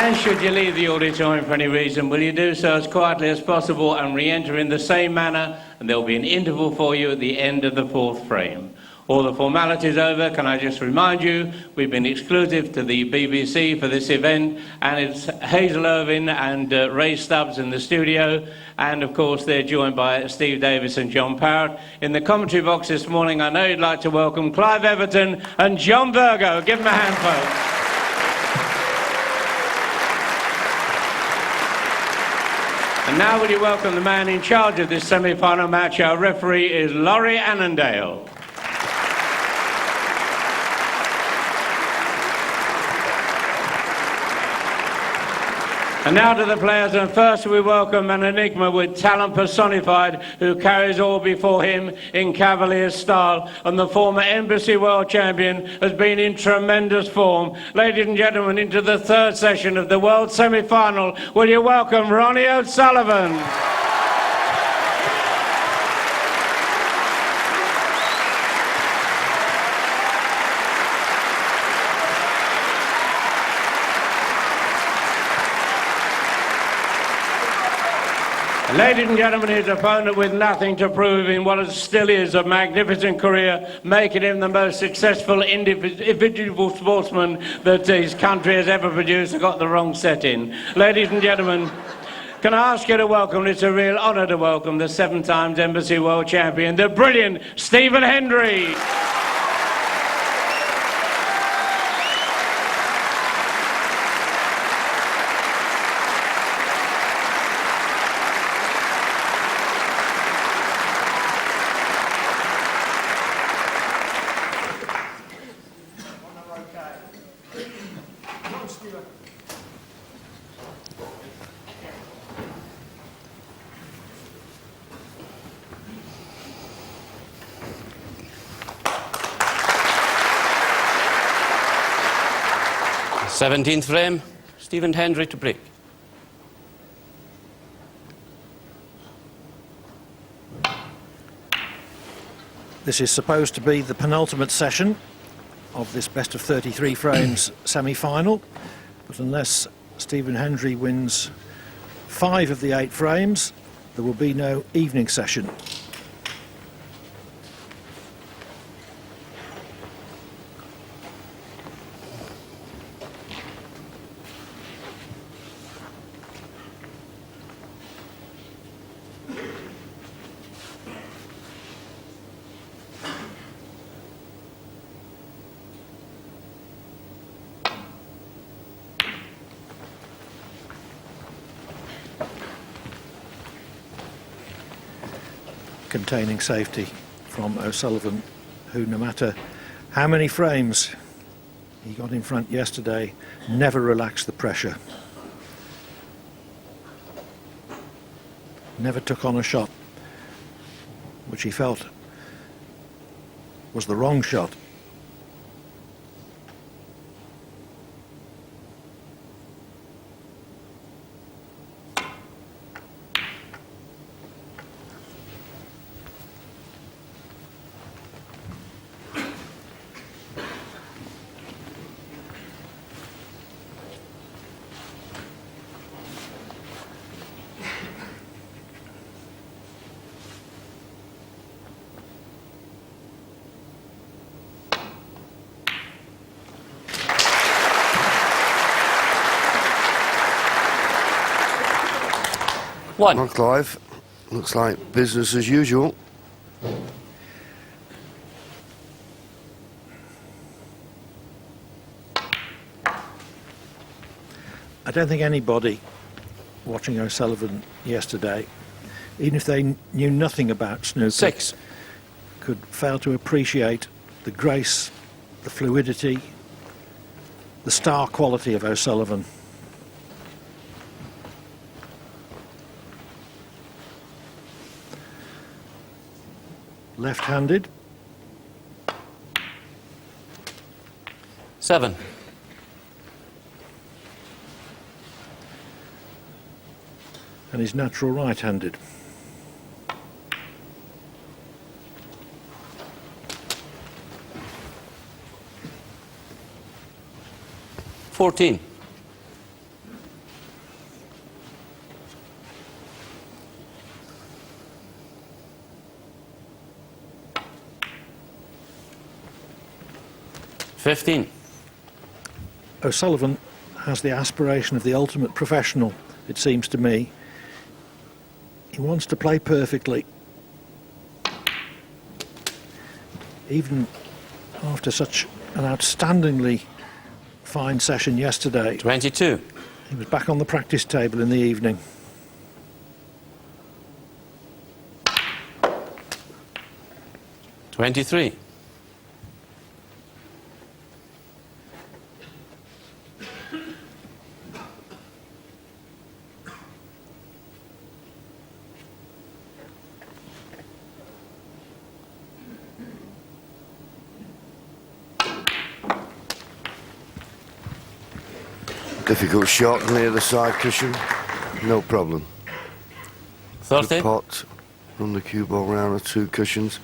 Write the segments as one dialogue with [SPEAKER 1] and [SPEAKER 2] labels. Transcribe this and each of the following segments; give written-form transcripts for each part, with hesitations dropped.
[SPEAKER 1] And should you leave the auditorium for any reason, will you do so as quietly as possible and re-enter in the same manner, and there will be an interval for you at the end of the fourth frame. All the formalities over, can I just remind you, we've been exclusive to the BBC for this event, and it's Hazel Irvine and Ray Stubbs in the studio, and of course they're joined by Steve Davis and John Parrott. In the commentary box this morning, I know you'd like to welcome Clive Everton and John Virgo. Give them a hand, folks. And now will you welcome the man in charge of this semi-final match. Our referee is Laurie Annandale. And now to the players, and first we welcome an enigma with talent personified who carries all before him in cavalier style, and the former Embassy World Champion has been in tremendous form. Ladies and gentlemen, into the third session of the World Semi-Final, will you welcome Ronnie O'Sullivan. Ladies and gentlemen, his opponent with nothing to prove in what still is a magnificent career, making him the most successful individual sportsman that his country has ever produced. I got the wrong setting. Ladies and gentlemen, can I ask you to welcome, it's a real honour to welcome the 7 times Embassy World Champion, the brilliant Stephen Hendry.
[SPEAKER 2] Seventeenth frame, Stephen Hendry to break.
[SPEAKER 3] This is supposed to be the penultimate session of this best of 33 frames semi-final, but unless Stephen Hendry wins 5 of the 8 frames, there will be no evening session. Containing safety from O'Sullivan, who, no matter how many frames he got in front yesterday, never relaxed the pressure. Never took on a shot which he felt was the wrong shot.
[SPEAKER 4] Well, Clive, looks like business as usual.
[SPEAKER 3] I don't think anybody watching O'Sullivan yesterday, even if they knew nothing about snooker,
[SPEAKER 2] 6.
[SPEAKER 3] could fail to appreciate the grace, the fluidity, the star quality of O'Sullivan. Left-handed.
[SPEAKER 2] 7.
[SPEAKER 3] And he's natural right-handed.
[SPEAKER 2] 14. 15.
[SPEAKER 3] O'Sullivan has the aspiration of the ultimate professional, it seems to me. He wants to play perfectly. Even after such an outstandingly fine session yesterday.
[SPEAKER 2] 22.
[SPEAKER 3] He was back on the practice table in the evening.
[SPEAKER 2] $23.
[SPEAKER 4] Difficult shot near the side cushion. No problem.
[SPEAKER 2] 30.
[SPEAKER 4] Good pot. Run the cue ball round the 2 cushions.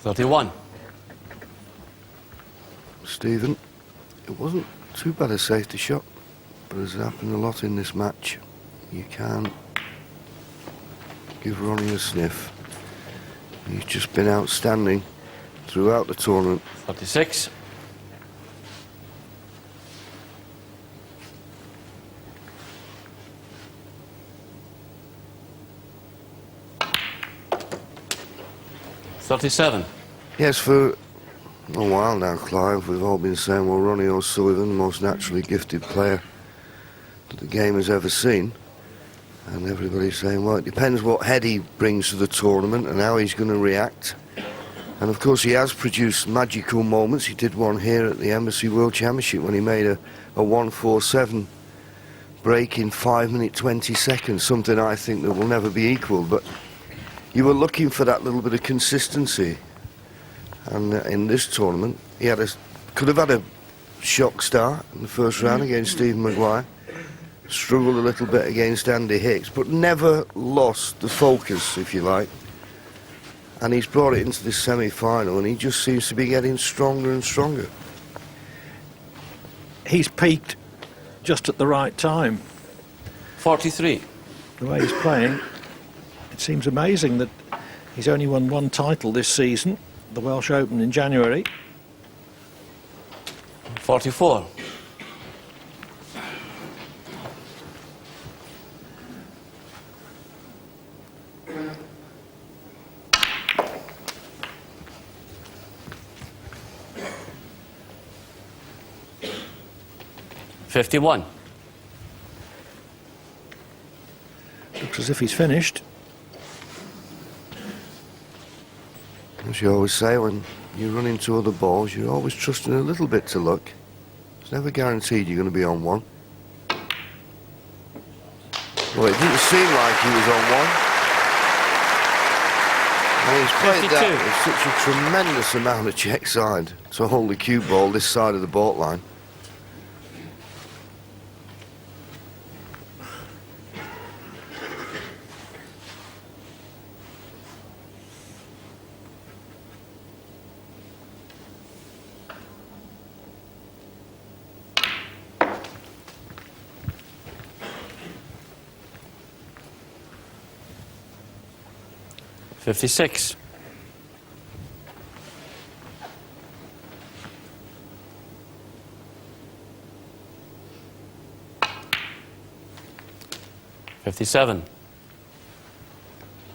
[SPEAKER 2] $31.
[SPEAKER 4] Stephen, it wasn't too bad a safety shot, but as happened a lot in this match, you can give Ronnie a sniff. He's just been outstanding throughout the tournament.
[SPEAKER 2] 36. $37.
[SPEAKER 4] Yes, for a while now, Clive, we've all been saying, well, Ronnie O'Sullivan, the most naturally gifted player that the game has ever seen. And everybody's saying, well, it depends what head he brings to the tournament and how he's going to react. And of course, he has produced magical moments. He did one here at the Embassy World Championship when he made a 147 break in 5 minutes 20 seconds, something I think that will never be equalled. But you were looking for that little bit of consistency. And in this tournament, he could have had a shock start in the first round against Stephen Maguire. Struggled a little bit against Andy Hicks, but never lost the focus, if you like. And he's brought it into this semi-final, and he just seems to be getting stronger and stronger.
[SPEAKER 3] He's peaked just at the right time.
[SPEAKER 2] 43.
[SPEAKER 3] The way he's playing, it seems amazing that he's only won 1 title this season, the Welsh Open in January.
[SPEAKER 2] 44. $51.
[SPEAKER 3] Looks as if he's finished.
[SPEAKER 4] As you always say, when you run into other balls, you're always trusting a little bit to luck. It's never guaranteed you're going to be on one. Well, it didn't seem like he was on one. And he's played
[SPEAKER 2] 52.
[SPEAKER 4] that with such a tremendous amount of check side to hold the cue ball this side of the baud line.
[SPEAKER 2] $56. $57.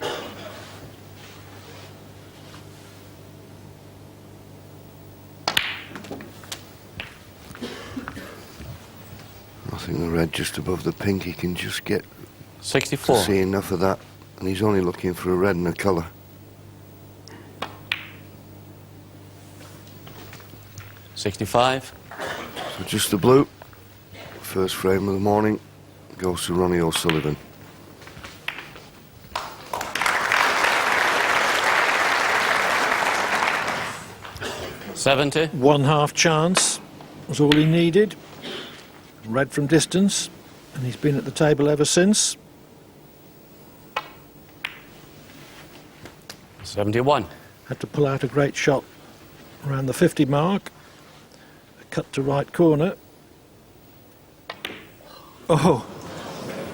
[SPEAKER 4] I think the red just above the pink, he can just get
[SPEAKER 2] 64.
[SPEAKER 4] to see enough of that. And he's only looking for a red and a colour.
[SPEAKER 2] 65.
[SPEAKER 4] So just the blue. First frame of the morning goes to Ronnie O'Sullivan.
[SPEAKER 2] $70.
[SPEAKER 3] 1/2 chance was all he needed. Red from distance, and he's been at the table ever since.
[SPEAKER 2] 71.
[SPEAKER 3] Had to pull out a great shot around the 50 mark. A cut to right corner. Oh,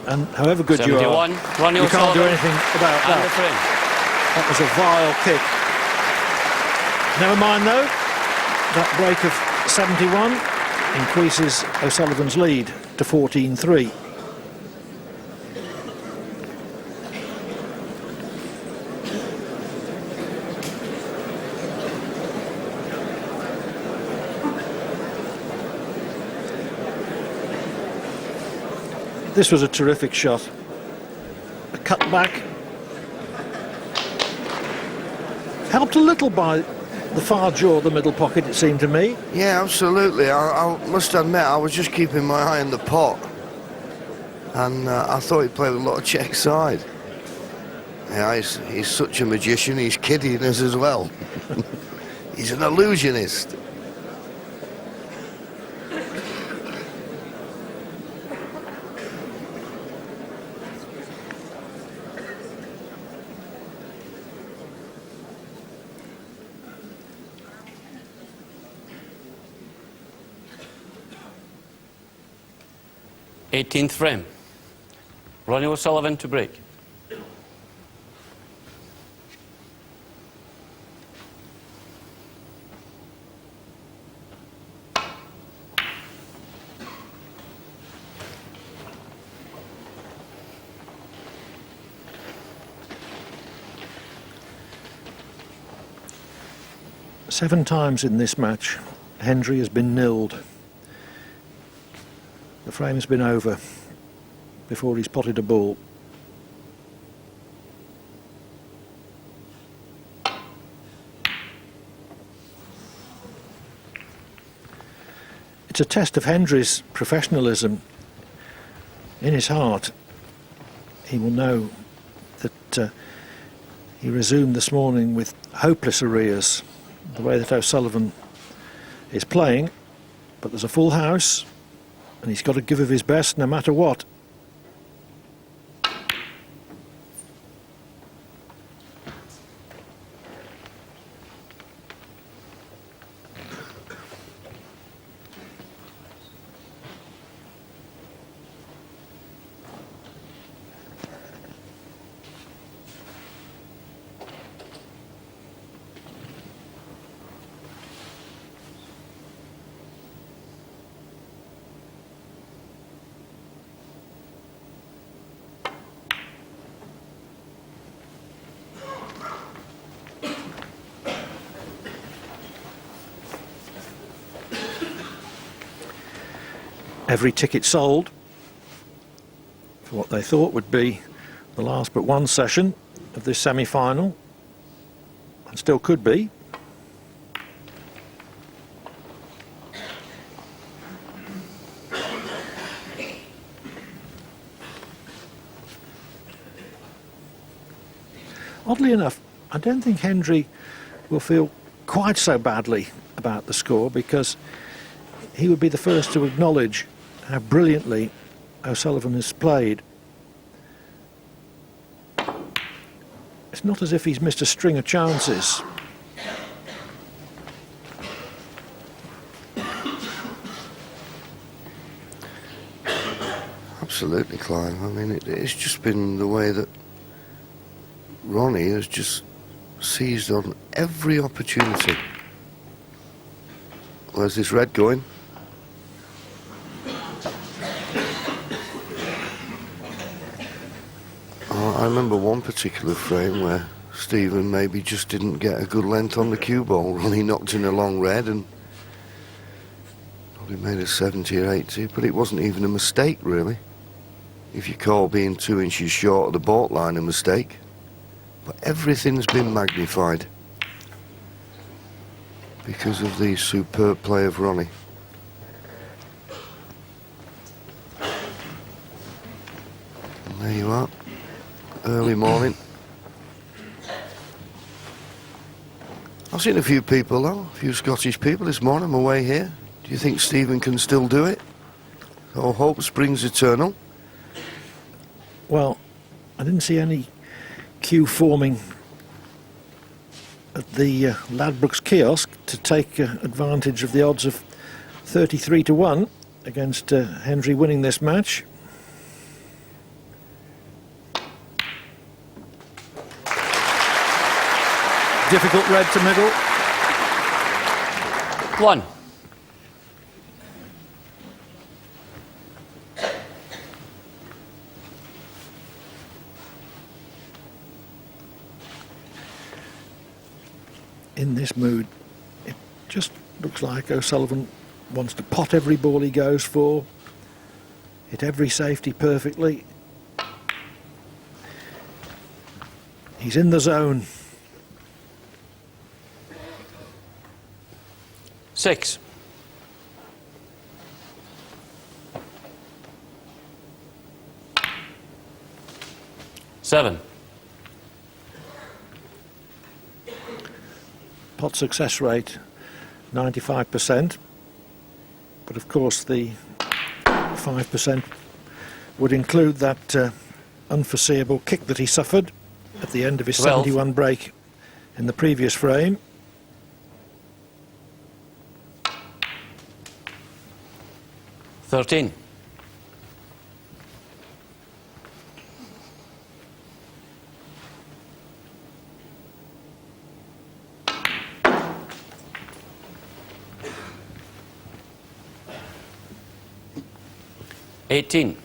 [SPEAKER 3] and however good you are,
[SPEAKER 2] 71. Ronnie
[SPEAKER 3] you can't do
[SPEAKER 2] O'Sullivan
[SPEAKER 3] anything about
[SPEAKER 2] and the
[SPEAKER 3] that.
[SPEAKER 2] frame.
[SPEAKER 3] That was a vile kick. Never mind though, that break of 71 increases O'Sullivan's lead to 14-3. This was a terrific shot. A cut back. Helped a little by the far jaw, the middle pocket, it seemed to me.
[SPEAKER 4] Yeah, absolutely. I must admit, I was just keeping my eye on the pot. And I thought he played with a lot of check side. Yeah, he's such a magician, he's kidding us as well. He's an illusionist.
[SPEAKER 2] Eighteenth frame. Ronnie O'Sullivan to break.
[SPEAKER 3] Seven times in this match, Hendry has been nilled. The frame has been over before he's potted a ball. It's a test of Hendry's professionalism. In his heart, he will know that he resumed this morning with hopeless arrears, the way that O'Sullivan is playing, but there's a full house and he's got to give of his best no matter what. Every ticket sold for what they thought would be the last but one session of this semi-final, and still could be. Oddly enough, I don't think Hendry will feel quite so badly about the score, because he would be the first to acknowledge how brilliantly O'Sullivan has played. It's not as if he's missed a string of chances.
[SPEAKER 4] Absolutely, Clive. I mean, it's just been the way that Ronnie has just seized on every opportunity. Where's this red going? I remember one particular frame where Stephen maybe just didn't get a good length on the cue ball. Ronnie knocked in a long red and probably made a 70 or 80, but it wasn't even a mistake, really. If you call being 2 inches short of the baulk line a mistake. But everything's been magnified because of the superb play of Ronnie. And there you are, early morning. I've seen a few people though, a few Scottish people this morning on my way here. Do you think Stephen can still do it? Oh, hope springs eternal.
[SPEAKER 3] Well, I didn't see any queue forming at the Ladbrokes kiosk to take advantage of the odds of 33 to 1 against Hendry winning this match. difficult red to middle.
[SPEAKER 2] 1.
[SPEAKER 3] In this mood, it just looks like O'Sullivan wants to pot every ball he goes for, hit every safety perfectly. He's in the zone.
[SPEAKER 2] 6. 7.
[SPEAKER 3] Pot success rate 95%, but of course the 5% would include that unforeseeable kick that he suffered at the end of his
[SPEAKER 2] 12.
[SPEAKER 3] 71 break in the previous frame.
[SPEAKER 2] 13. 18.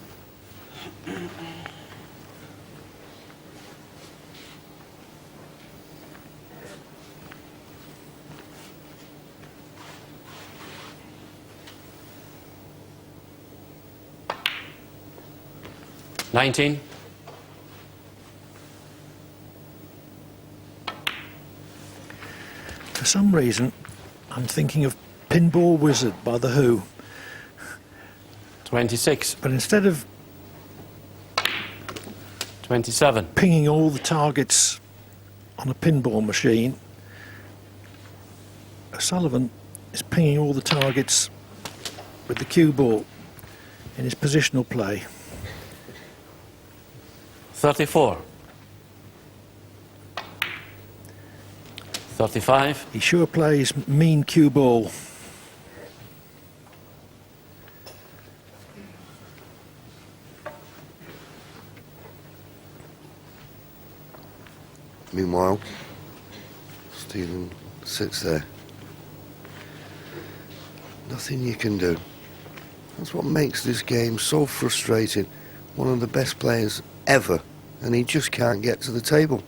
[SPEAKER 2] 19.
[SPEAKER 3] 'For some reason, I'm thinking of Pinball Wizard by The Who,
[SPEAKER 2] 26.
[SPEAKER 3] but instead of
[SPEAKER 2] 27.
[SPEAKER 3] pinging all the targets on a pinball machine, O'Sullivan is pinging all the targets with the cue ball in his positional play.
[SPEAKER 2] 34. 35.
[SPEAKER 3] He sure plays mean cue ball.
[SPEAKER 4] Meanwhile, Stephen sits there. Nothing you can do. That's what makes this game so frustrating. One of the best players ever, and he just can't get to the table.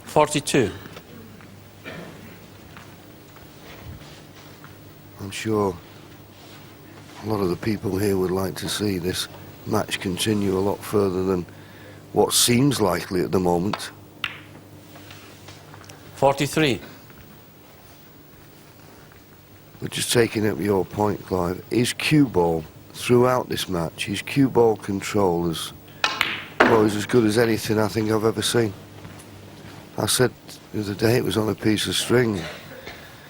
[SPEAKER 2] $42.
[SPEAKER 4] I'm sure a lot of the people here would like to see this match continue a lot further than what seems likely at the moment.
[SPEAKER 2] 43.
[SPEAKER 4] But just taking up your point, Clive, his cue ball throughout this match, his cue ball control is as good as anything I think I've ever seen. I said the other day it was on a piece of string,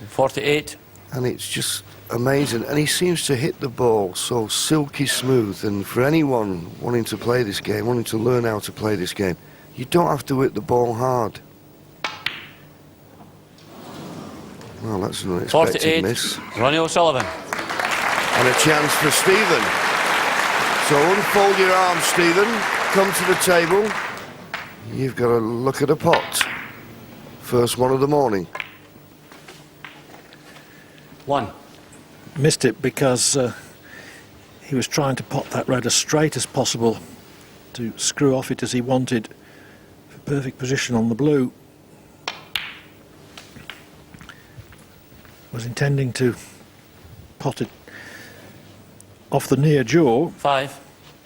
[SPEAKER 2] 48.
[SPEAKER 4] and it's just amazing. And he seems to hit the ball so silky smooth, and for anyone wanting to play this game, wanting to learn how to play this game, you don't have to hit the ball hard. Well, that's an unexpected
[SPEAKER 2] 48.
[SPEAKER 4] miss.
[SPEAKER 2] Ronnie O'Sullivan.
[SPEAKER 4] And a chance for Stephen. So unfold your arms, Stephen. Come to the table. You've got to look at a pot. First one of the morning.
[SPEAKER 2] 1.
[SPEAKER 3] Missed it because he was trying to pot that red as straight as possible to screw off it as he wanted for perfect position on the blue. Was intending to pot it off the near jaw,
[SPEAKER 2] 5.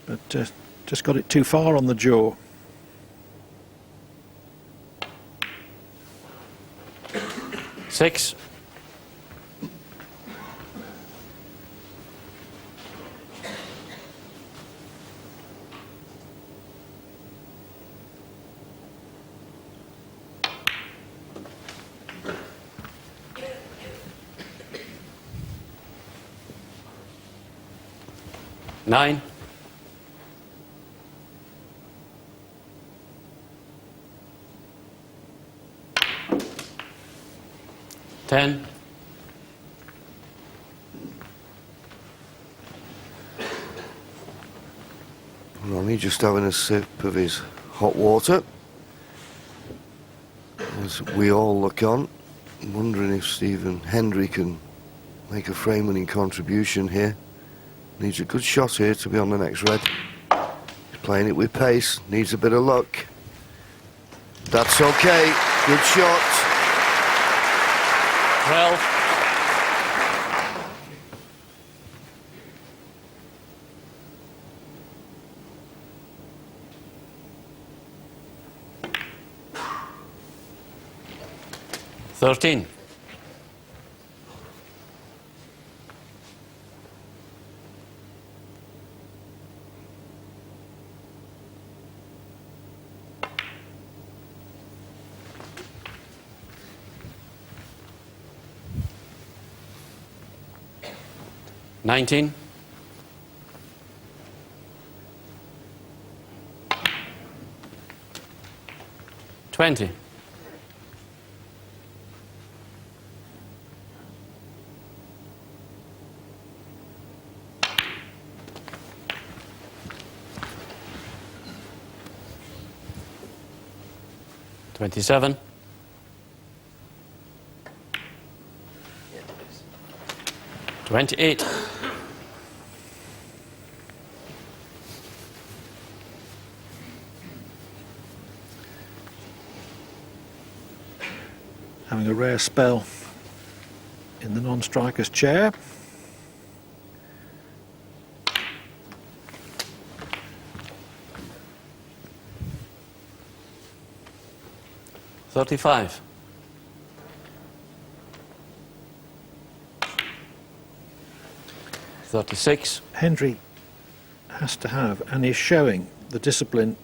[SPEAKER 3] but just got it too far on the jaw.
[SPEAKER 2] 6. 9. 10. 11.
[SPEAKER 4] Ronnie just having a sip of his hot water. As we all look on, wondering if Stephen Hendry can make a frame-winning contribution here. Needs a good shot here to be on the next red. He's playing it with pace, needs a bit of luck. That's okay, good shot.
[SPEAKER 2] 12. Thirteen. 19. 20. 27. 28.
[SPEAKER 3] 'Having a rare spell in the non-striker's chair.
[SPEAKER 2] 35. 36.
[SPEAKER 3] Hendry has to have, and is showing, the discipline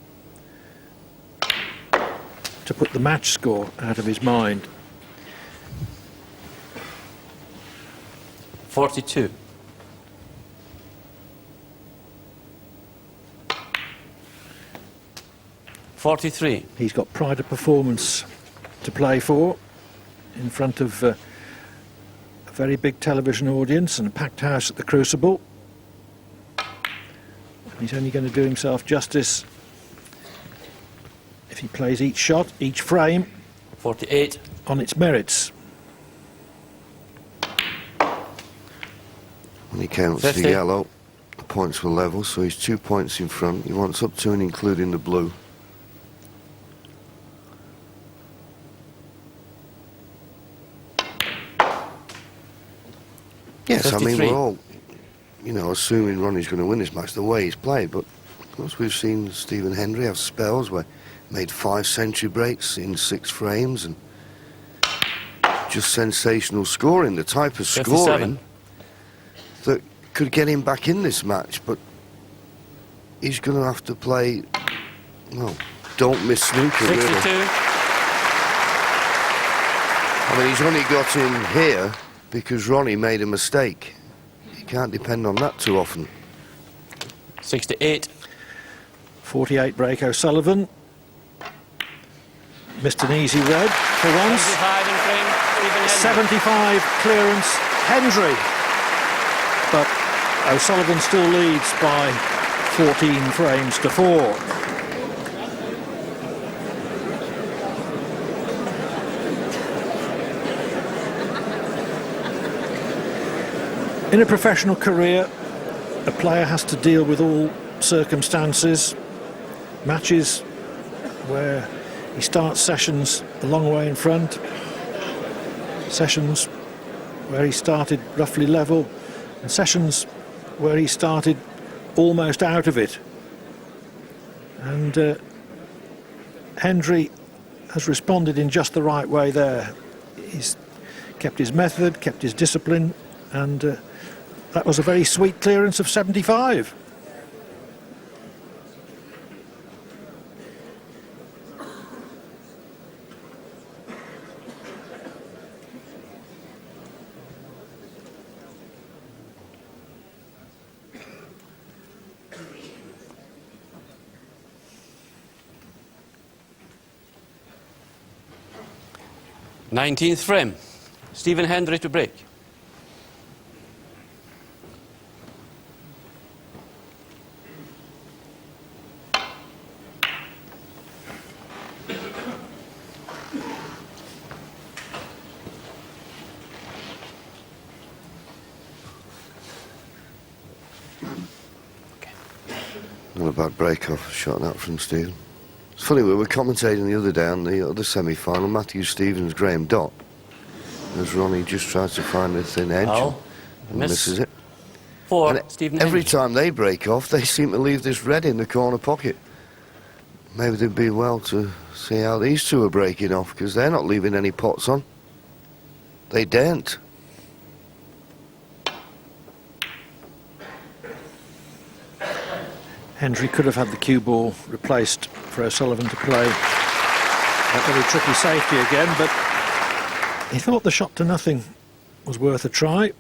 [SPEAKER 3] to put the match score out of his mind.
[SPEAKER 2] 42. 43.
[SPEAKER 3] He's got pride of performance to play for in front of a very big television audience and a packed house at the Crucible. And he's only going to do himself justice if he plays each shot, each frame
[SPEAKER 2] 48.
[SPEAKER 3] on its merits.
[SPEAKER 4] When he counts
[SPEAKER 2] 50.
[SPEAKER 4] the yellow, the points were level, so he's 2 points in front. He wants up to and including the blue. Yes,
[SPEAKER 2] 53.
[SPEAKER 4] I mean, we're all, assuming Ronnie's going to win this match the way he's played, but of course we've seen Stephen Hendry have spells where he made 5 century breaks in 6 frames and just sensational scoring, the type of
[SPEAKER 2] 57.
[SPEAKER 4] scoring that could get him back in this match, but he's going to have to play, don't miss snooker,
[SPEAKER 2] 62.
[SPEAKER 4] really. I mean, he's only got in here because Ronnie made a mistake. You can't depend on that too often.
[SPEAKER 2] 68.
[SPEAKER 3] 48 break O'Sullivan. Missed an easy red for once.
[SPEAKER 2] 75 in frame. Stephen Hendry.
[SPEAKER 3] 75 clearance Hendry. But O'Sullivan still leads by 14 frames to 4. In a professional career, a player has to deal with all circumstances. Matches where he starts sessions a long way in front, sessions where he started roughly level, and sessions where he started almost out of it. And Hendry has responded in just the right way there. He's kept his method, kept his discipline, and that was a very sweet clearance of 75.
[SPEAKER 2] Nineteenth frame. Stephen Hendry to break.
[SPEAKER 4] bad break-off shot that from Stephen. It's funny, we were commentating the other day on the other semi-final, Matthew Stevens, Graham Dott, as Ronnie just tries to find a thin edge and misses it.
[SPEAKER 2] For
[SPEAKER 4] And
[SPEAKER 2] Stephen
[SPEAKER 4] every
[SPEAKER 2] Hendry.
[SPEAKER 4] time they break off, they seem to leave this red in the corner pocket. Maybe they'd be well to see how these two are breaking off, because they're not leaving any pots on. They daren't.
[SPEAKER 3] Hendry could have had the cue ball replaced for O'Sullivan to play that very tricky safety again, but he thought the shot to nothing was worth a try.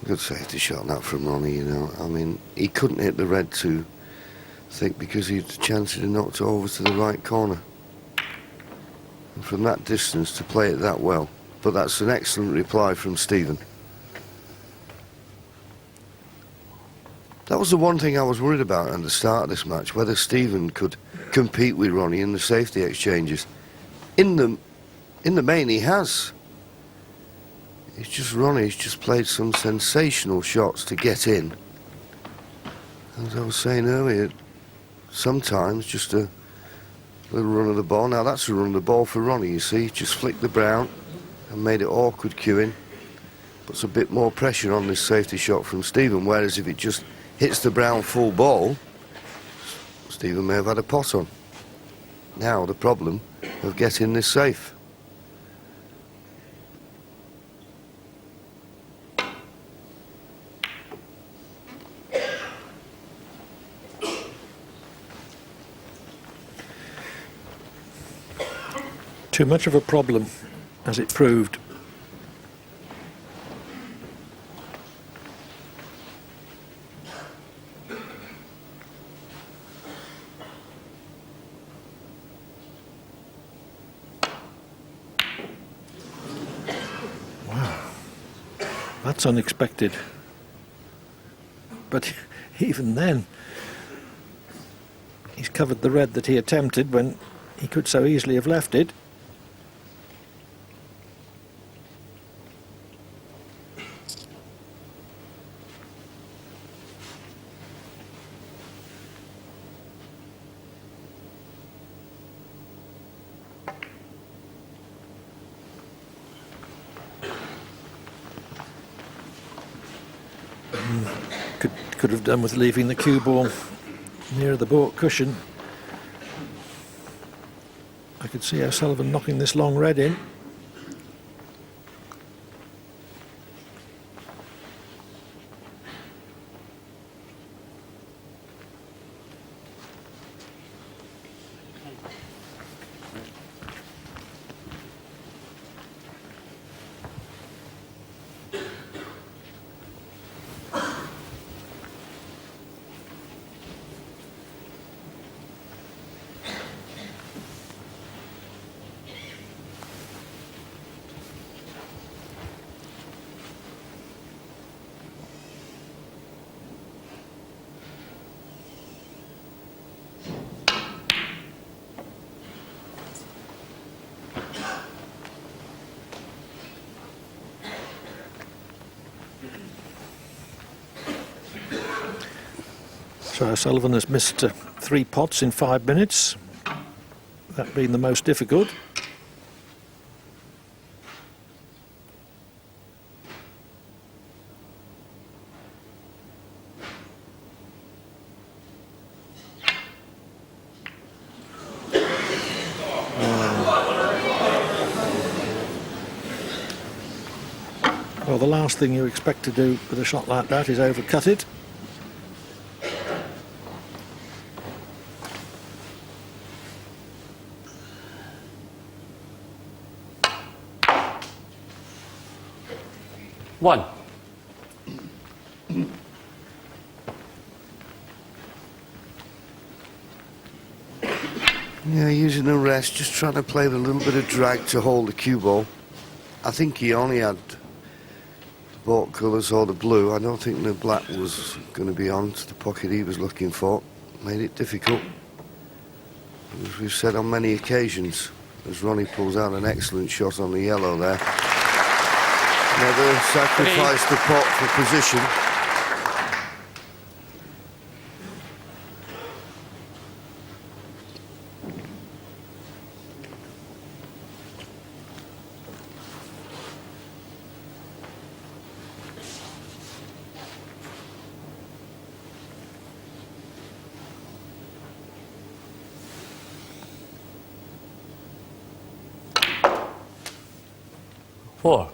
[SPEAKER 4] Good safety shot that from Ronnie, you know. I mean, he couldn't hit the red too thick because he had the chance to knock it over to the right corner. And from that distance to play it that well. But that's an excellent reply from Stephen. That was the one thing I was worried about at the start of this match, whether Stephen could compete with Ronnie in the safety exchanges. In the main, he has. It's just Ronnie's just played some sensational shots to get in. As I was saying earlier, sometimes just a little run of the ball. Now that's a run of the ball for Ronnie, you see. Just flicked the brown and made it awkward queuing. Puts a bit more pressure on this safety shot from Stephen, whereas if it just hits the brown full ball, Stephen may have had a pot on. Now the problem of getting this safe.
[SPEAKER 3] Too much of a problem, as it proved. Wow, that's unexpected. But even then, he's covered the red that he attempted when he could so easily have left it. Could have done with leaving the cue ball near the baulk cushion. I could see O'Sullivan knocking this long red in. So O'Sullivan has missed 3 pots in 5 minutes, that being the most difficult. Well, the last thing you expect to do with a shot like that is overcut it.
[SPEAKER 2] One.
[SPEAKER 4] Yeah, using the rest, just trying to play with a little bit of drag to hold the cue ball. I think he only had the baulk colours or the blue. I don't think the black was going to be on to the pocket he was looking for. Made it difficult. As we've said on many occasions, as Ronnie pulls out an excellent shot on the yellow there. Never sacrificed the pot for position.
[SPEAKER 2] Four.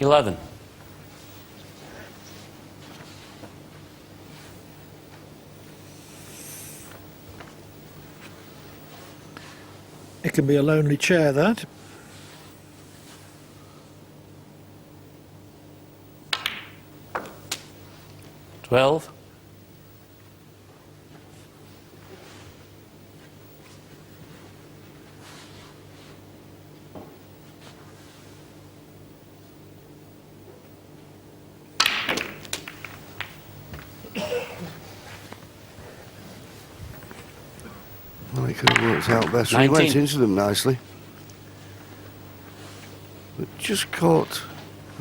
[SPEAKER 2] $11.
[SPEAKER 3] It can be a lonely chair, that.
[SPEAKER 2] $12.
[SPEAKER 4] Well, he could have worked out better. He
[SPEAKER 2] 19.
[SPEAKER 4] went into them nicely. But just caught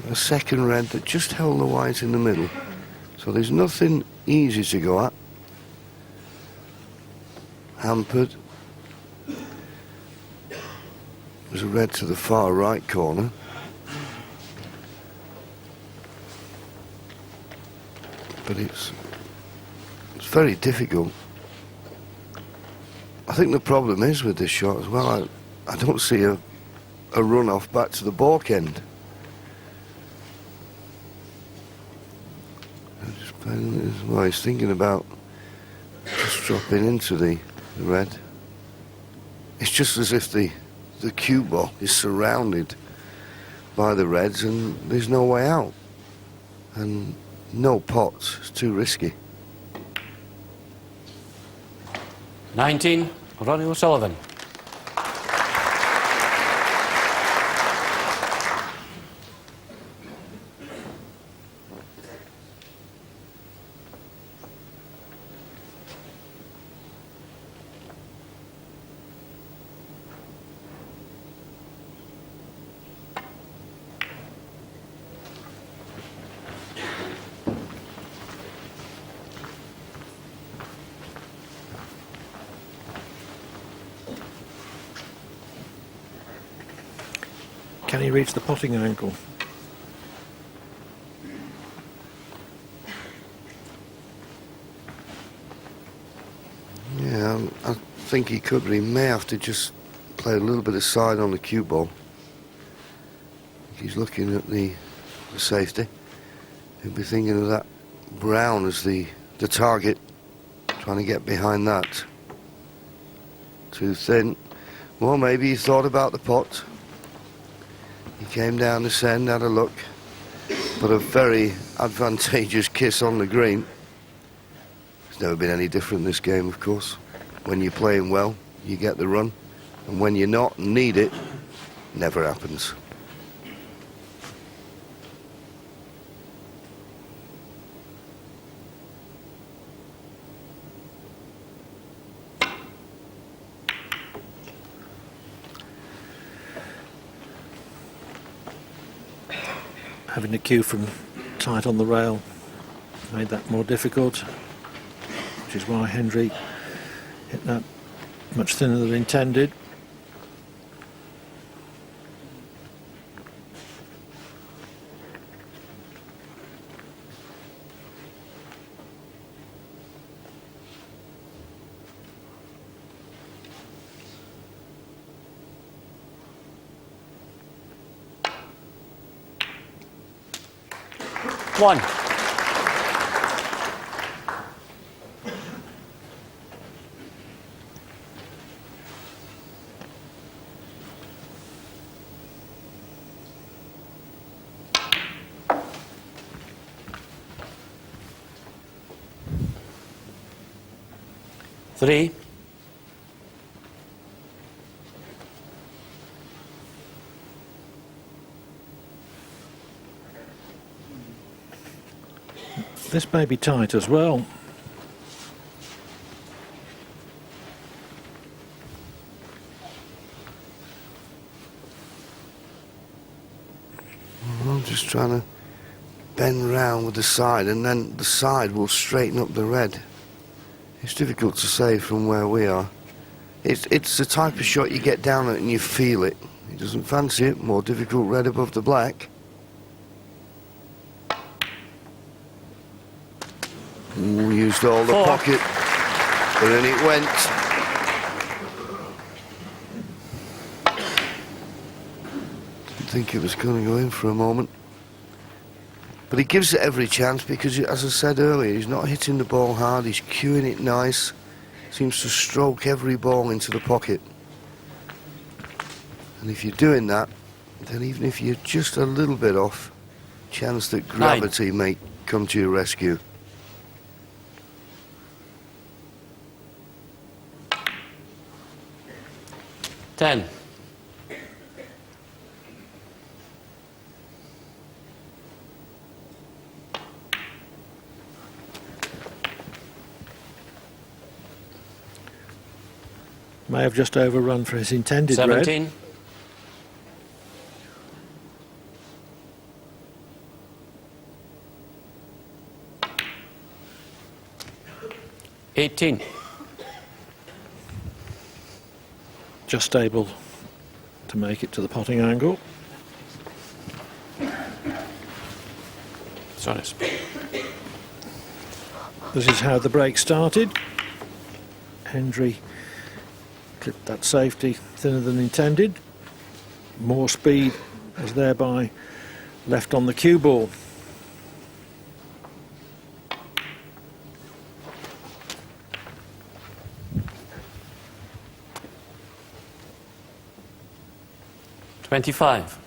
[SPEAKER 4] a second red that just held the white in the middle. So there's nothing easy to go at. Hampered. There's a red to the far right corner. But it's very difficult. I think the problem is with this shot as well, I don't see a run-off back to the baulk end. Well, he's thinking about just dropping into the red. It's just as if the cue ball is surrounded by the reds and there's no way out. And no pots, it's too risky.
[SPEAKER 2] 19. Ronnie O'Sullivan.
[SPEAKER 3] Can he reach the potting angle?
[SPEAKER 4] Yeah, I think he could, but he may have to just play a little bit of side on the cue ball. He's looking at the safety. He'll be thinking of that brown as the target, trying to get behind that. Too thin. Well, maybe he thought about the pot. He came down the send, had a look, but a very advantageous kiss on the green. It's never been any different in this game, of course. When you're playing well, you get the run, and when you're not and need it, never happens.
[SPEAKER 3] Having the cue from tight on the rail made that more difficult, which is why Hendry hit that much thinner than intended.
[SPEAKER 2] One. 3.
[SPEAKER 3] This may be tight as well.
[SPEAKER 4] I'm just trying to bend round with the side, and then the side will straighten up the red. It's difficult to say from where we are. It's the type of shot you get down at and you feel it. He doesn't fancy it. More difficult red above the black. Ooh, used all the
[SPEAKER 2] 4.
[SPEAKER 4] pocket, but then it went. Didn't think it was going to go in for a moment. But he gives it every chance because, as I said earlier, he's not hitting the ball hard, he's cueing it nice. Seems to stroke every ball into the pocket. And if you're doing that, then even if you're just a little bit off, chance that gravity may come to your rescue.
[SPEAKER 2] Ten.
[SPEAKER 3] May have just overrun for his intended
[SPEAKER 2] 17.
[SPEAKER 3] red.
[SPEAKER 2] 18.
[SPEAKER 3] Just able to make it to the potting angle.
[SPEAKER 2] Sorry.
[SPEAKER 3] This is how the break started. Hendry clipped that safety thinner than intended. More speed was thereby left on the cue ball.
[SPEAKER 2] $25.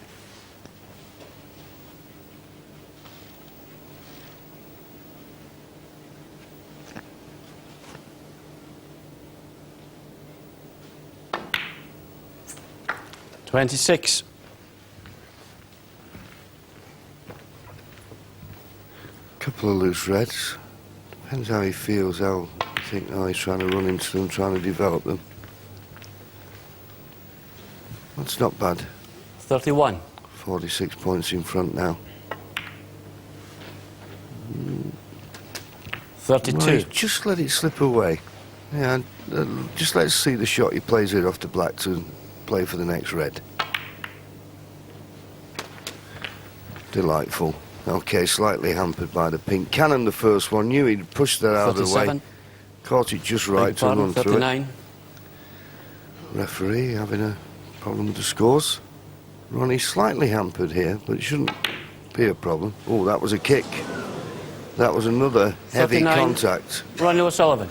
[SPEAKER 2] $26.
[SPEAKER 4] Couple of loose reds. Depends how he feels, how you think, oh, he's trying to run into them, trying to develop them. That's not bad.
[SPEAKER 2] 31.
[SPEAKER 4] 46 points in front now.
[SPEAKER 2] 32.
[SPEAKER 4] Right, just let it slip away. Yeah, just let's see the shot he plays it off to black to play for the next red. Delightful. Okay, slightly hampered by the pink. Cannon the first one, knew he'd pushed that out of the way.
[SPEAKER 2] 37.
[SPEAKER 4] Caught it just right to run through it.
[SPEAKER 2] 39.
[SPEAKER 4] Referee having a problem with the scores. Ronnie slightly hampered here, but it shouldn't be a problem. Oh, that was a kick. That was another heavy
[SPEAKER 2] 39.
[SPEAKER 4] contact.
[SPEAKER 2] Ronnie O'Sullivan.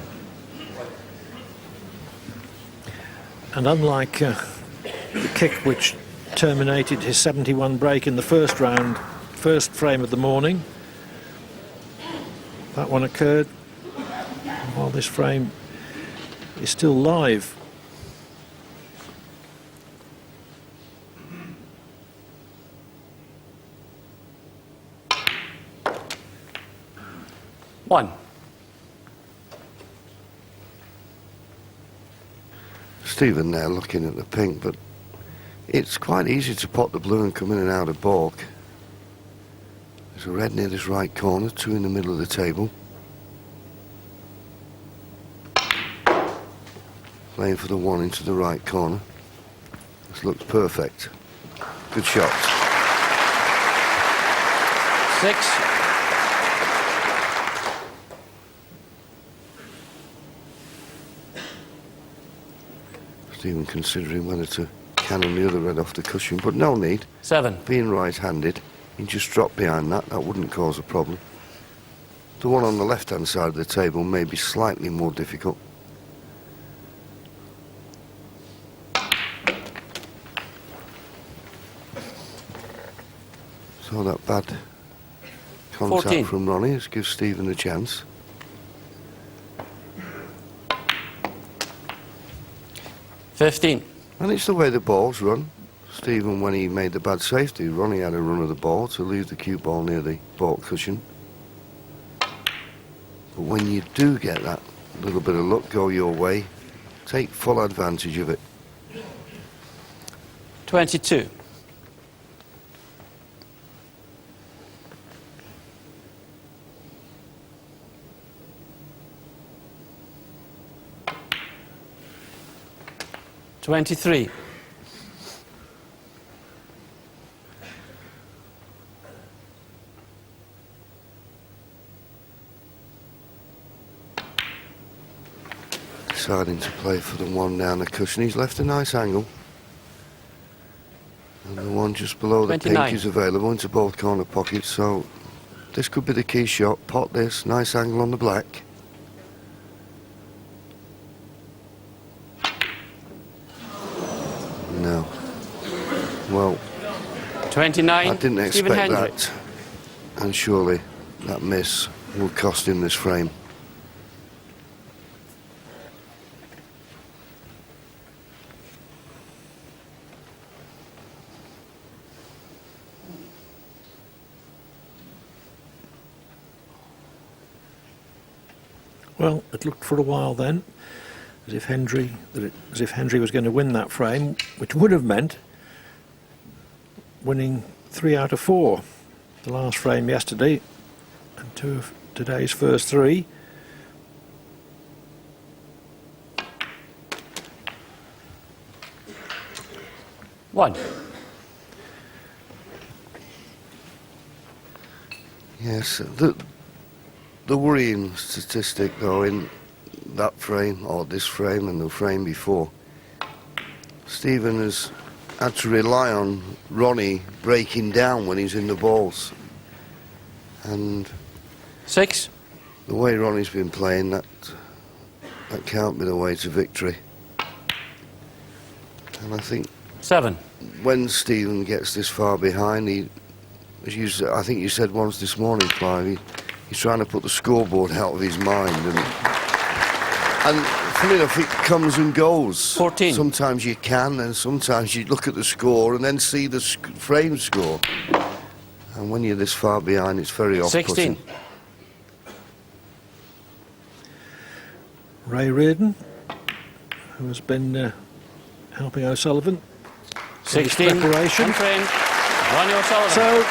[SPEAKER 3] And unlike the kick which terminated his 71 break in the first round, first frame of the morning, that one occurred while this frame is still live.
[SPEAKER 2] One.
[SPEAKER 4] Stephen there looking at the pink, but it's quite easy to pot the blue and come in and out of baulk. There's a red near this right corner, two in the middle of the table. Playing for the one into the right corner. This looks perfect. Good shot.
[SPEAKER 2] 6.
[SPEAKER 4] Stephen considering whether to cannon the other red off the cushion, but no need.
[SPEAKER 2] 7.
[SPEAKER 4] Being right-handed, he just dropped behind that. That wouldn't cause a problem. The one on the left-hand side of the table may be slightly more difficult. So that bad contact
[SPEAKER 2] 14.
[SPEAKER 4] from Ronnie has given Stephen a chance.
[SPEAKER 2] 15.
[SPEAKER 4] And it's the way the balls run. Stephen, when he made the bad safety, Ronnie had a run of the ball to leave the cue ball near the baulk cushion. But when you do get that little bit of luck go your way, take full advantage of it.
[SPEAKER 2] 22. $23.
[SPEAKER 4] Deciding to play for the one down the cushion. He's left a nice angle. And the one just below the
[SPEAKER 2] 29.
[SPEAKER 4] pink is available into both corner pockets, so this could be the key shot. Pot this, nice angle on the black. No. Well,
[SPEAKER 2] 29.
[SPEAKER 4] I didn't
[SPEAKER 2] Stephen
[SPEAKER 4] expect
[SPEAKER 2] Hendry.
[SPEAKER 4] that. And surely that miss will cost him this frame.
[SPEAKER 3] Well, it looked for a while then as if Hendry was going to win that frame, which would have meant winning 3 out of 4. The last frame yesterday and 2 of today's first 3.
[SPEAKER 2] One.
[SPEAKER 4] Yes, the worrying statistic though in that frame, or this frame and the frame before, Stephen has had to rely on Ronnie breaking down when he's in the balls. And
[SPEAKER 2] 6.
[SPEAKER 4] the way Ronnie's been playing, that can't be the way to victory. And I think
[SPEAKER 2] 7.
[SPEAKER 4] when Stephen gets this far behind, I think you said once this morning, Clive, he's trying to put the scoreboard out of his mind. And funny enough, it comes and goes.
[SPEAKER 2] 14.
[SPEAKER 4] Sometimes you can, and sometimes you look at the score and then see the frame score. And when you're this far behind, it's very off-putting.
[SPEAKER 2] 16.
[SPEAKER 3] Ray Reardon, who has been helping O'Sullivan.
[SPEAKER 2] 16.
[SPEAKER 3] Preparation.
[SPEAKER 2] Unframed. Ronnie O'Sullivan.
[SPEAKER 3] So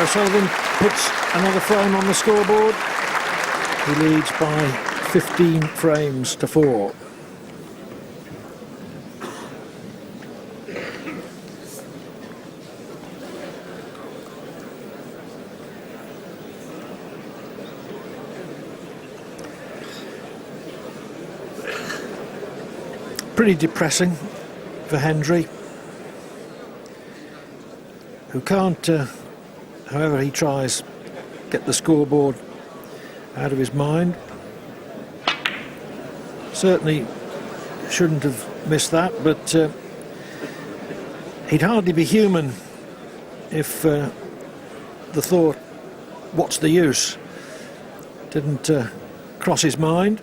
[SPEAKER 3] O'Sullivan puts another frame on the scoreboard. He leads by 15 frames to 4. Pretty depressing for Hendry, who can't, however he tries, get the scoreboard out of his mind. Certainly shouldn't have missed that, but he'd hardly be human if the thought, what's the use, didn't cross his mind.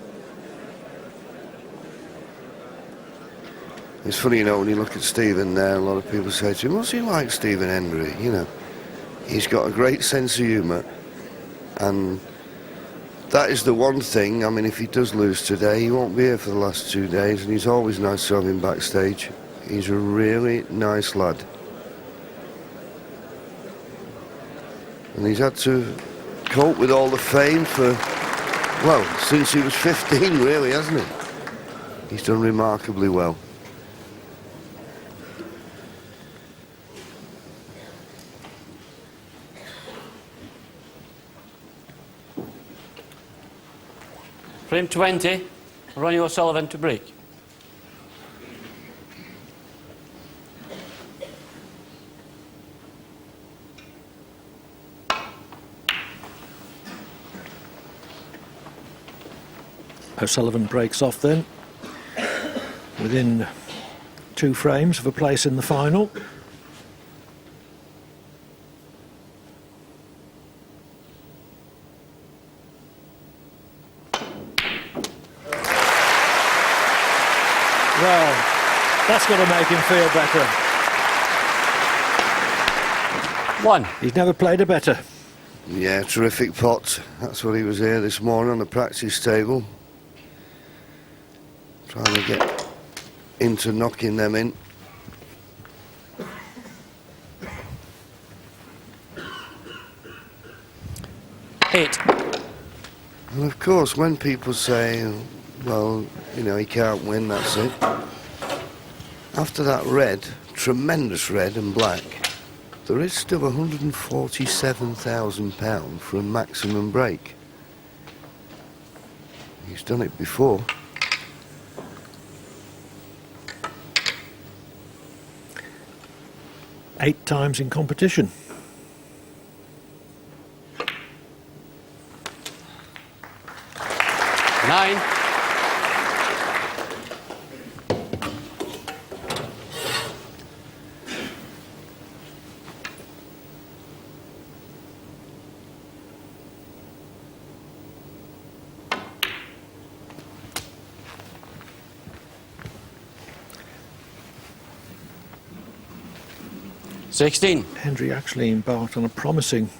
[SPEAKER 4] It's funny, you know, when you look at Stephen there, a lot of people say to him, what's he like, Stephen Hendry? You know, he's got a great sense of humour, and that is the one thing. I mean, if he does lose today, he won't be here for the last 2 days, and he's always nice to have him backstage. He's a really nice lad. And he's had to cope with all the fame for, well, since he was 15, really, hasn't he? He's done remarkably well.
[SPEAKER 2] Frame 20. Ronnie O'Sullivan to break.
[SPEAKER 3] O'Sullivan breaks off then, within 2 frames of a place in the final. Well, that's got to make him feel better.
[SPEAKER 2] 1.
[SPEAKER 3] He's never played a better.
[SPEAKER 4] Yeah, terrific pot. That's what he was here this morning on the practice table. Trying to get into knocking them in.
[SPEAKER 2] Eight.
[SPEAKER 4] And of course, when people say, well, you know, he can't win, that's it. After that red, tremendous red and black, there is still £147,000 for a maximum break. He's done it before.
[SPEAKER 3] Eight times in competition.
[SPEAKER 2] 9.
[SPEAKER 3] Hendry actually embarked on a promising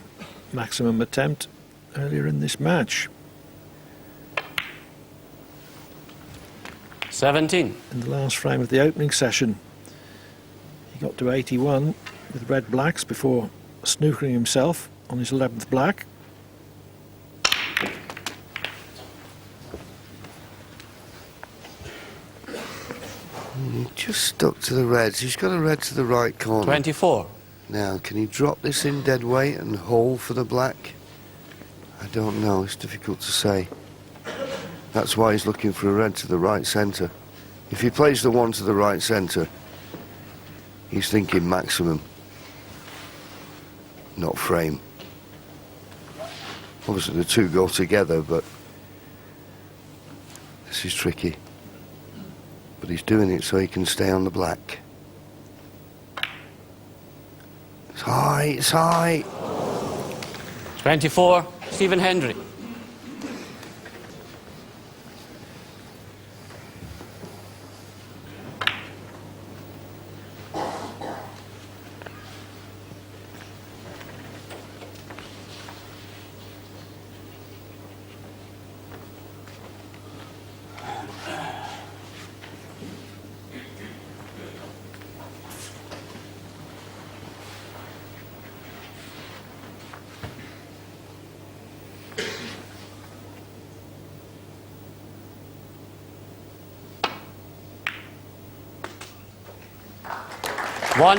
[SPEAKER 3] maximum attempt earlier in this match.
[SPEAKER 2] 17.
[SPEAKER 3] In the last frame of the opening session, he got to 81 with red blacks before snookering himself on his 11th black.
[SPEAKER 4] Just stuck to the reds. He's got a red to the right corner.
[SPEAKER 2] 24.
[SPEAKER 4] Now, can he drop this in dead weight and hold for the black? I don't know. It's difficult to say. That's why he's looking for a red to the right centre. If he plays the one to the right centre, he's thinking maximum, not frame. Obviously the two go together, but this is tricky. But he's doing it so he can stay on the black. It's high, it's high.
[SPEAKER 2] 24. Stephen Hendry. One.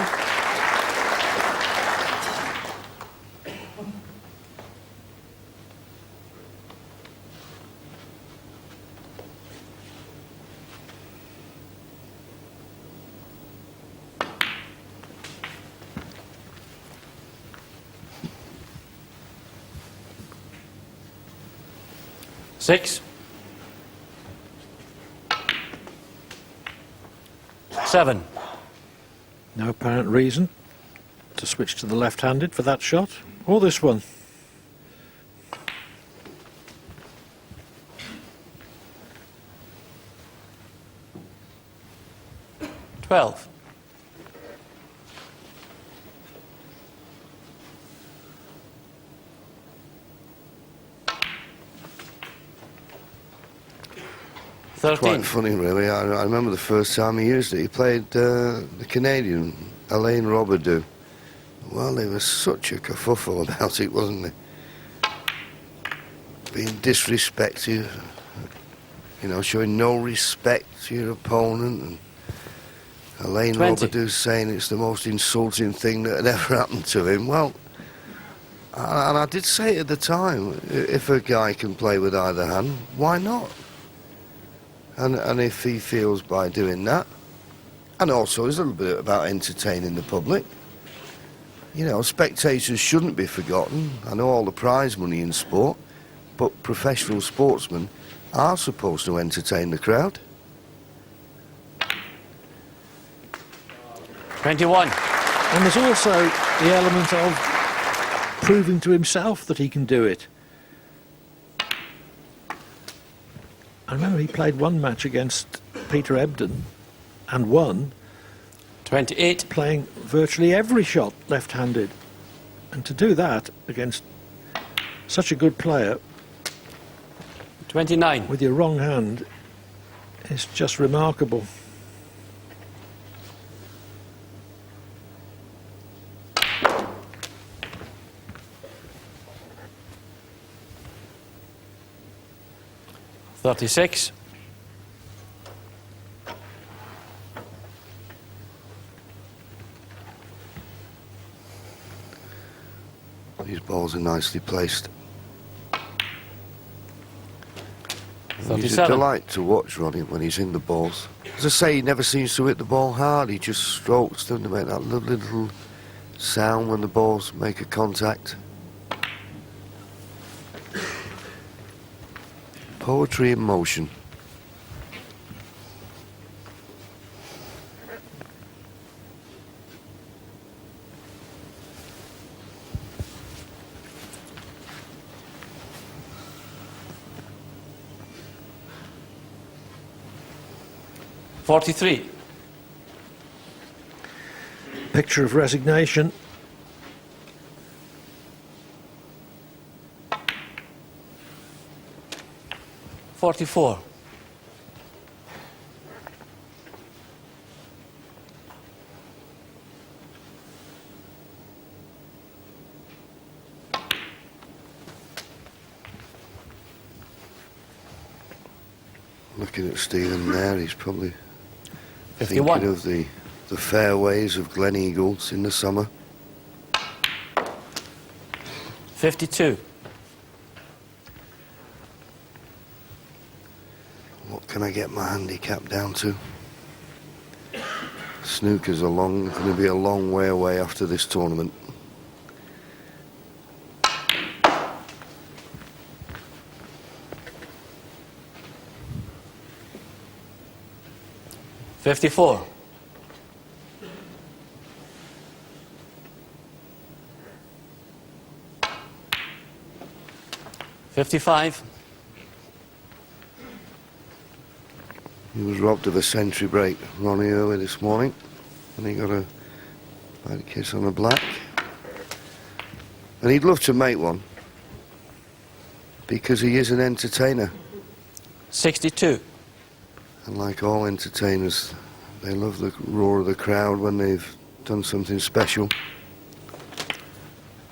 [SPEAKER 2] Six. 7.
[SPEAKER 3] No apparent reason to switch to the left-handed for that shot, or this one.
[SPEAKER 2] Twelve.
[SPEAKER 4] Quite funny, really. I remember the first time he used it. He played the Canadian, Alain Robidoux. Well, they were such a kerfuffle about it, wasn't they? Being disrespectful, you know, showing no respect to your opponent. And Alain
[SPEAKER 2] 20.
[SPEAKER 4] Robidoux saying it's the most insulting thing that had ever happened to him. Well, and I did say it at the time, if a guy can play with either hand, why not? And if he feels by doing that, and also there's a little bit about entertaining the public. You know, spectators shouldn't be forgotten. I know all the prize money in sport, but professional sportsmen are supposed to entertain the crowd.
[SPEAKER 2] 21.
[SPEAKER 3] And there's also the element of proving to himself that he can do it. I remember he played one match against Peter Ebden and won,
[SPEAKER 2] 28.
[SPEAKER 3] playing virtually every shot left-handed. And to do that against such a good player
[SPEAKER 2] 29.
[SPEAKER 3] with your wrong hand is just remarkable.
[SPEAKER 2] $36.
[SPEAKER 4] These balls are nicely placed. He's a
[SPEAKER 2] 37.
[SPEAKER 4] delight to watch, Ronnie, when he's in the balls. As I say, he never seems to hit the ball hard. He just strokes them to make that lovely little sound when the balls make a contact. Poetry in motion.
[SPEAKER 2] $43.
[SPEAKER 3] Picture of resignation.
[SPEAKER 2] $44.
[SPEAKER 4] Looking at Stephen there, he's probably
[SPEAKER 2] 51.
[SPEAKER 4] thinking of the fairways of Glen Eagles in the summer.
[SPEAKER 2] 52.
[SPEAKER 4] What can I get my handicap down to? Snooker's going to be a long way away after this tournament.
[SPEAKER 2] $54. $55.
[SPEAKER 4] He was robbed of a century break, Ronnie, early this morning, and he got a bad kiss on the black. And he'd love to make one, because he is an entertainer.
[SPEAKER 2] 62.
[SPEAKER 4] And like all entertainers, they love the roar of the crowd when they've done something special.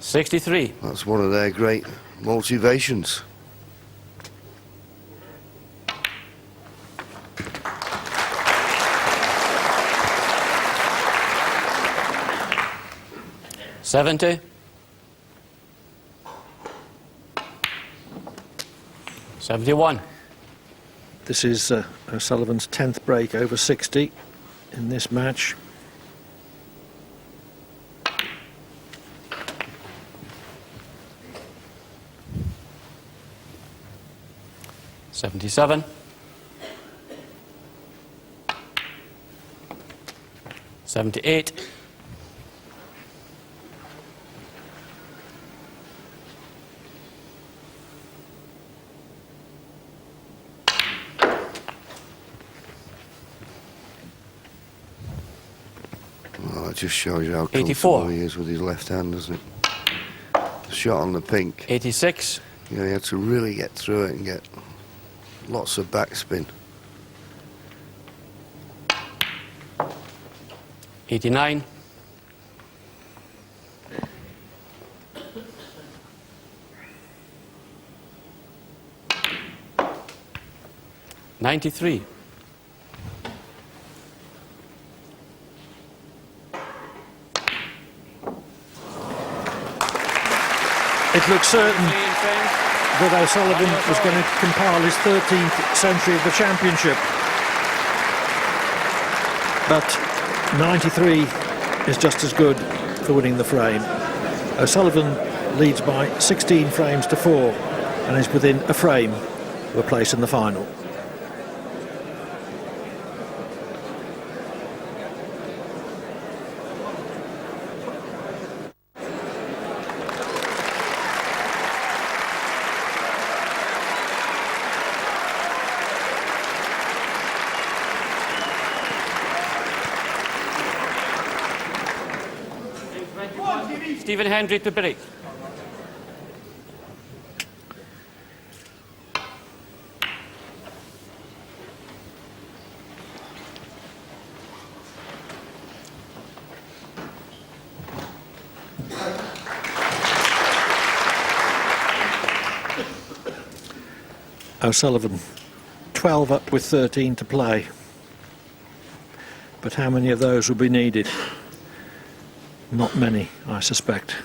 [SPEAKER 2] 63.
[SPEAKER 4] That's one of their great motivations.
[SPEAKER 2] $70. $71.
[SPEAKER 3] This is O'Sullivan's 10th break over 60 in this match.
[SPEAKER 2] $77. $78.
[SPEAKER 4] Well, that just shows you how
[SPEAKER 2] 84.
[SPEAKER 4] comfortable he is with his left hand, doesn't it? The shot on the pink.
[SPEAKER 2] 86.
[SPEAKER 4] You know, he had to really get through it and get lots of backspin.
[SPEAKER 2] 89. $93.
[SPEAKER 3] It looked certain that O'Sullivan was going to compile his 13th century of the championship. But 93 is just as good for winning the frame. O'Sullivan leads by 16 frames to 4 and is within a frame of a place in the final.
[SPEAKER 2] Stephen Hendry to break.
[SPEAKER 3] O'Sullivan 12 up with 13 to play. But how many of those will be needed? Not many, I suspect.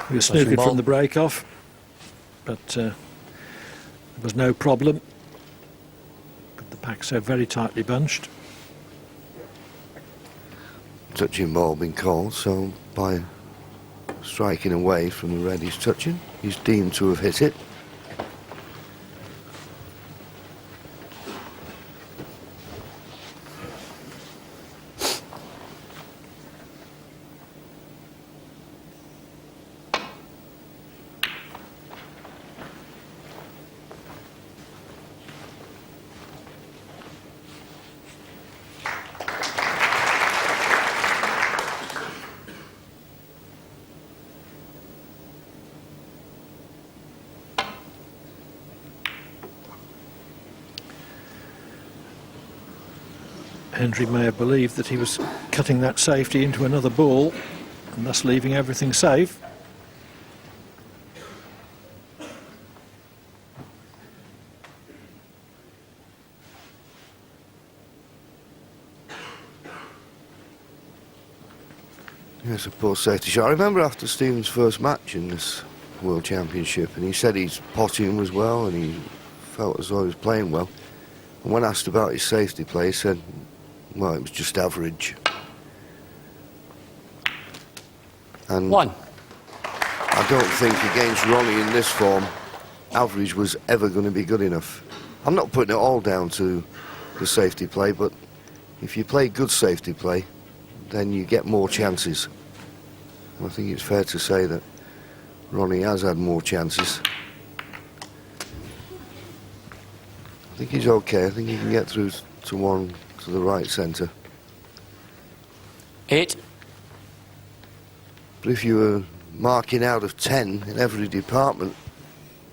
[SPEAKER 3] We were snookered from the break-off, but there was no problem. But the pack so very tightly bunched.
[SPEAKER 4] Touching ball been called, so by striking away from the red he's touching, he's deemed to have hit it.
[SPEAKER 3] Hendry may have believed that he was cutting that safety into another ball and thus leaving everything safe.
[SPEAKER 4] Yes, a poor safety shot. I remember after Stephen's first match in this World Championship, and he said his potting was well and he felt as though he was playing well. And when asked about his safety play, he said, well, it was just average. And
[SPEAKER 2] One.
[SPEAKER 4] I don't think against Ronnie in this form, average was ever going to be good enough. I'm not putting it all down to the safety play, but if you play good safety play, then you get more chances. And I think it's fair to say that Ronnie has had more chances. I think he's okay. I think he can get through to one to the right centre.
[SPEAKER 2] 8.
[SPEAKER 4] But if you were marking out of 10 in every department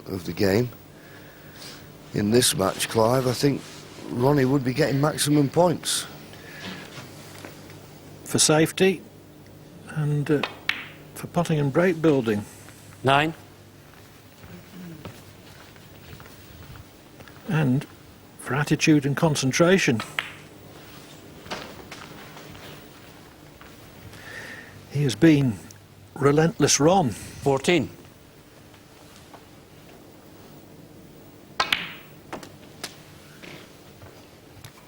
[SPEAKER 4] of the game in this match, Clive, I think Ronnie would be getting maximum points.
[SPEAKER 3] For safety and for putting and break building.
[SPEAKER 2] 9.
[SPEAKER 3] And for attitude and concentration. He has been relentless Ron.
[SPEAKER 2] 14.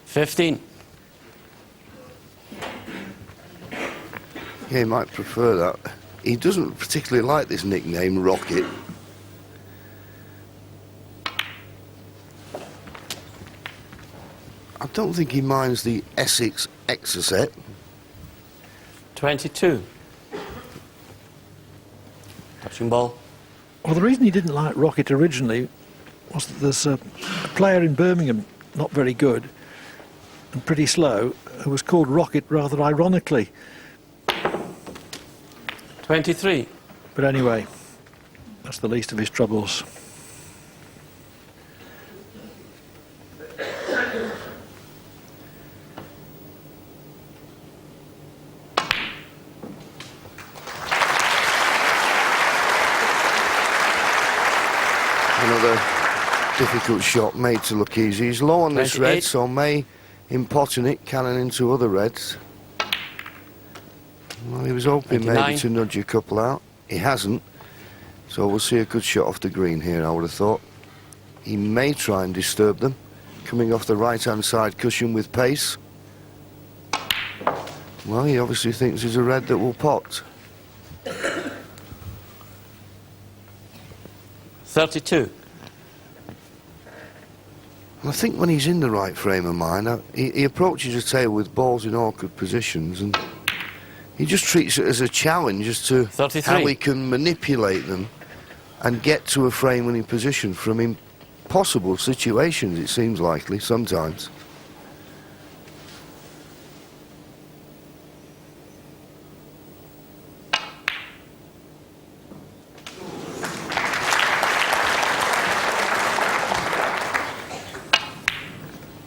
[SPEAKER 2] 15.
[SPEAKER 4] Yeah, he might prefer that. He doesn't particularly like this nickname, Rocket. I don't think he minds the Essex Exocet.
[SPEAKER 2] 22. Touching ball.
[SPEAKER 3] Well, the reason he didn't like Rocket originally was that there's a player in Birmingham, not very good and pretty slow, who was called Rocket rather ironically.
[SPEAKER 2] 23.
[SPEAKER 3] But anyway, that's the least of his troubles.
[SPEAKER 4] Another difficult shot made to look easy. He's low on this
[SPEAKER 2] 28.
[SPEAKER 4] red, so may, in potting it, cannon into other reds. Well, he was hoping
[SPEAKER 2] 29.
[SPEAKER 4] maybe to nudge a couple out. He hasn't. So we'll see a good shot off the green here, I would have thought. He may try and disturb them. Coming off the right-hand side cushion with pace. Well, he obviously thinks he's a red that will pot.
[SPEAKER 2] 32.
[SPEAKER 4] I think when he's in the right frame of mind, he approaches a table with balls in awkward positions, and he just treats it as a challenge as to
[SPEAKER 2] 33.
[SPEAKER 4] how he can manipulate them and get to a frame-winning position from impossible situations, it seems likely, sometimes.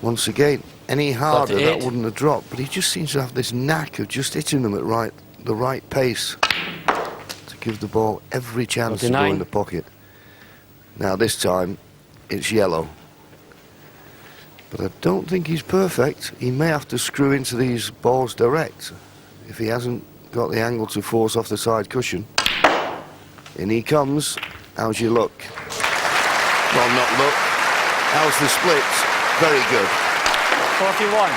[SPEAKER 4] Once again, any harder
[SPEAKER 2] 38.
[SPEAKER 4] that wouldn't have dropped, but he just seems to have this knack of just hitting them at the right pace to give the ball every chance to go
[SPEAKER 2] 49.
[SPEAKER 4] in the pocket. Now this time it's yellow, but I don't think he's perfect. He may have to screw into these balls direct if he hasn't got the angle to force off the side cushion. In he comes. How's your luck? Well, not luck. How's the splits? Very good.
[SPEAKER 2] 41.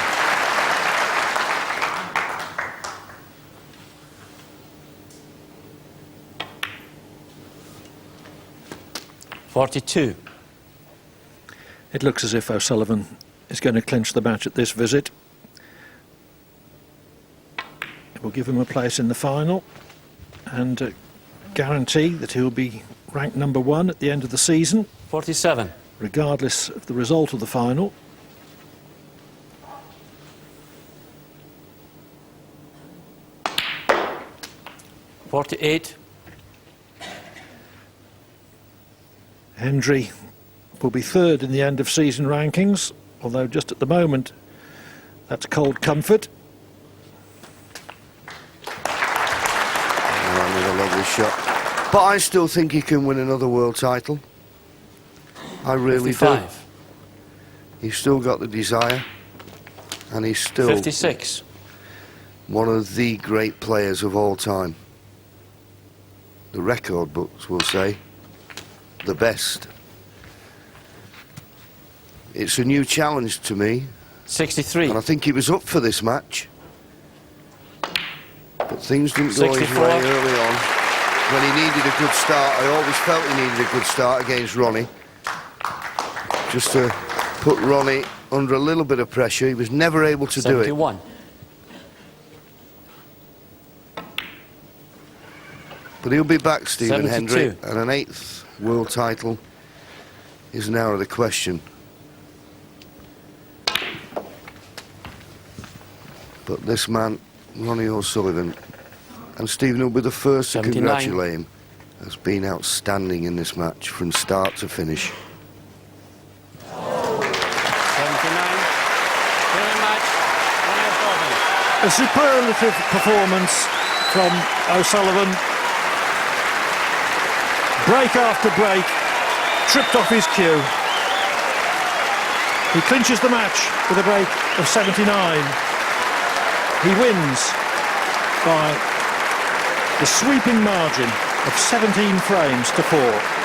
[SPEAKER 2] 42.
[SPEAKER 3] It looks as if O'Sullivan is going to clinch the match at this visit. It will give him a place in the final and guarantee that he'll be ranked number 1 at the end of the season,
[SPEAKER 2] 47.
[SPEAKER 3] regardless of the result of the final.
[SPEAKER 2] $48.
[SPEAKER 3] Hendry will be 3rd in the end of season rankings, although just at the moment that's cold comfort.
[SPEAKER 4] Another lovely shot. But I still think he can win another world title. I really
[SPEAKER 2] 55.
[SPEAKER 4] do. He's still got the desire, and he's still
[SPEAKER 2] 56.
[SPEAKER 4] one of the great players of all time. The record books will say the best. It's a new challenge to me,
[SPEAKER 2] 63.
[SPEAKER 4] and I think he was up for this match. But things didn't go his
[SPEAKER 2] 64.
[SPEAKER 4] way early on. When he needed a good start, I always felt he needed a good start against Ronnie. Just to put Ronnie under a little bit of pressure. He was never able to do it.
[SPEAKER 2] 71.
[SPEAKER 4] But he'll be back, Stephen
[SPEAKER 2] 72.
[SPEAKER 4] Hendry, and an 8th world title is now out of the question. But this man, Ronnie O'Sullivan, and Stephen will be the first to
[SPEAKER 2] 79.
[SPEAKER 4] congratulate him, has been outstanding in this match from start to finish.
[SPEAKER 2] 79. Very much. Ronnie O'Sullivan.
[SPEAKER 3] A superlative performance from O'Sullivan. Break after break, tripped off his cue. He clinches the match with a break of 79. He wins by the sweeping margin of 17 frames to 4.